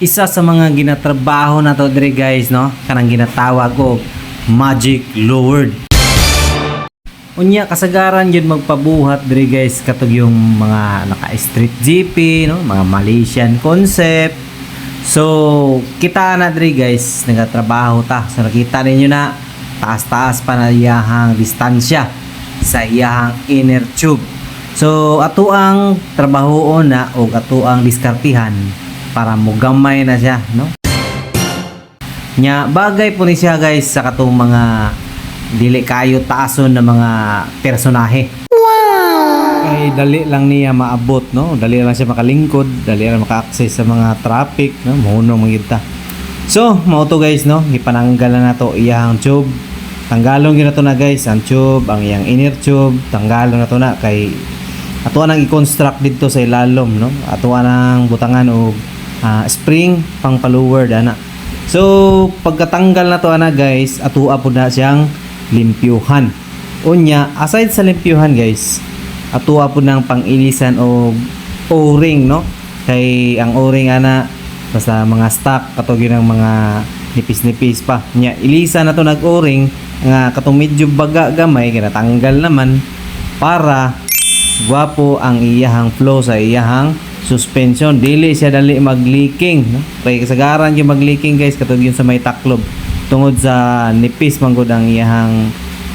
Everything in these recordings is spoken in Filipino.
isa sa mga ginatrabaho na to dire guys, no, kanang ginatawag og magic lowered. Unya kasagaran yun magpabuhat dire guys katog yung mga naka street GP, no, mga Malaysian concept. So kita na dire guys nagatrabaho ta. So nakita ninyo na taas-taas pa na iyahang distansya sa iyahang inner tube. So ato ang trabahoon na o ato ang diskartihan para mugamay na siya, no? Nya bagay po ni siya guys sa katong mga dili kayo taason na mga personahe. Wow! Ay dali lang niya maabot, no? Dali lang siya makalingkod, dali lang maka-access sa mga traffic, no? Muhuno mangita. So, mao to guys, no? Ipananggal na nato iyang tube. Tanggalon gyud nato na guys ang tube, ang iyang inner tube, tanggalon nato na kay ato nang i-construct dito sa ilalom, no? Ato nang butangan og spring pang pa-lower ana. So pagkatanggal na to ana guys, ato po na siyang limpyuhan. Unya aside sa limpyuhan guys, ato po nang pang-ilisan og o-ring, no? Kay ang o-ring ana basta mga stock katog yun ang mga nipis-nipis pa. Nya ilisan na to nag o-ring nga katong medyo baga gamay kinatanggal naman para gwapo ang iyahang flow sa iyahang suspension, dili siya dali mag-leaking, no? Kaya kasagaran yung mag-leaking guys katog yun sa may taklob tungod sa nipis manggod ang iyahang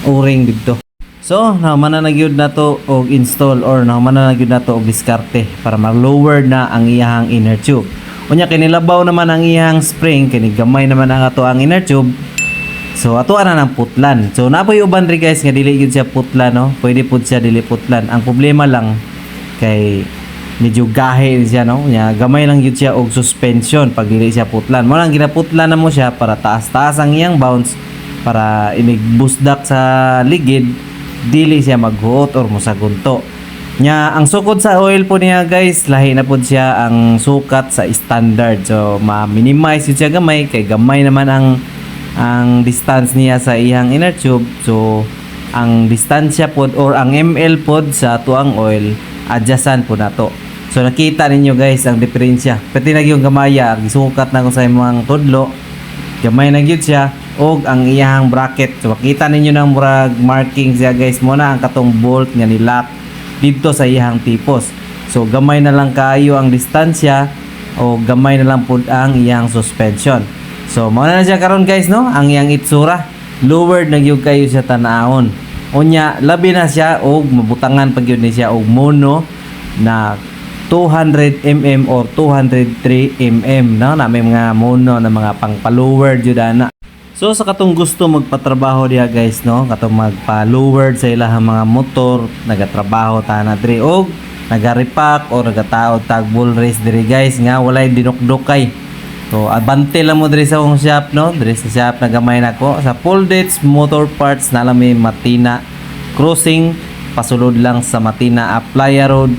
o-ring dito. So naman na nagyud na to og install or naman na nagyud na to og diskarte para mag-lower na ang iyahang inner tube. Unya kinilabaw naman ang iyahang spring, kinigamay naman ang ato ang inner tube. So ato ana ng putlan. So napoy uban ri guys nga dili gyud siya putlan, no? Pwede pud siya dili putlan. Ang problema lang kay medyo gahe siya, no? Nya gamay lang gyud siya og suspension pag dili siya putlan. Mo lang ginaputlan na mo siya para taas-taas ang iyang bounce para inig-busdak sa ligid dili siya maghuot or mosagunto. Nya ang sukod sa oil po niya guys, lahi na pud siya ang sukat sa standard. So ma-minimize yun siya gamay kay gamay naman ang distance niya sa iyang inner tube. So ang distansya pod or ang ml pod sa tuang oil adjustan po na to. So nakita ninyo guys ang diferensya. Pati na yung gamaya, gisukat na ko sa imong tudlo. Gamay na gyud siya og ang iyang bracket. So makita ninyo nang murag marking siya guys mo na ang katong bolt nga nilock dito sa iyang tipos. So gamay na lang kaayo ang distansya o gamay na lang pud ang iyang suspension. So mao na siya karon guys, no? Ang iyang itsura lowered na gyud kayo siya tan-awon. Unya labi na siya og mabutangan pag yun ni siya og mono na 200 mm or 203 mm, no? Na may mga mono na mga pang-lowered jud ana. So sa katong gusto magpatrabaho diha guys, no? Katong magpa-lowered sa ilahang mga motor, nagatrabaho ta na diri og nagaripak or nagataod tag bull race diri guys nga walay dinukdukay. So abante lang mo diri sa akong shop, no? Diri sa shop na gamay nako sa Poldates Motor Parts na may Matina Crossing, pasulod lang sa Matina Aplaya Road,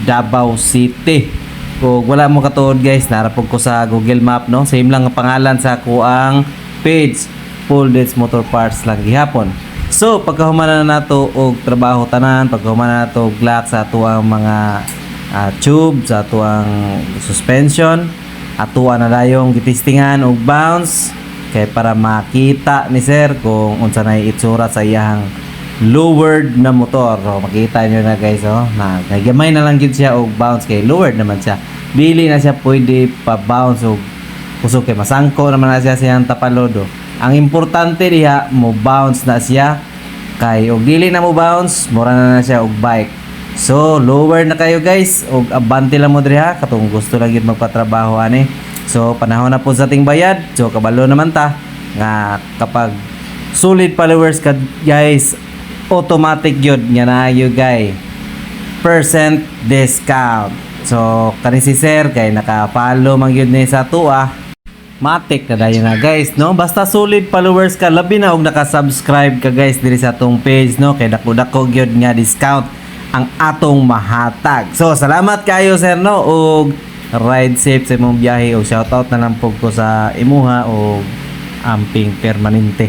Davao City. Kung wala mo katuod guys, narapog ko sa Google Map, no? Same lang ang pangalan sa kuang page, Poldates Motor Parts lang gihapon. So pagkahuman na nato og trabaho tanan, pagkahuman na nato og lock sa tuang mga tube, sa tuang suspension, atuan na dayong gitistingan og bounce kay para makita ni sir kung unsa nay itsura sa iyang lowered na motor. So makita niyo na guys, oh, na gamay na lang gid siya og bounce kay lowered naman siya. Dili na siya pwede pa bounce og kusog kay masangko naman na siya siyang tapalodo. Ang importante diha mo bounce na siya kay og dili na mo bounce mura na siya og bike. So lower na kayo guys og abante lang mo diha katong gusto lang gyud magpatrabaho ani. So panahon na po sa ating bayad. So kabalo naman ta nga kapag solid followers ka guys, automatic yun nga na you guys percent discount. So kani si sir kay naka-follow man gyud ni sa tuwa, matik na dayon na guys, no? Basta solid followers ka, labi na og naka-subscribe ka guys diri sa atong page, no? Kay dako-dako gyud nga discount ang atong mahatag. So salamat kayo sir, no? Og ride safe sa imong biyahe og shoutout na lang po ko sa imuha og amping permanente.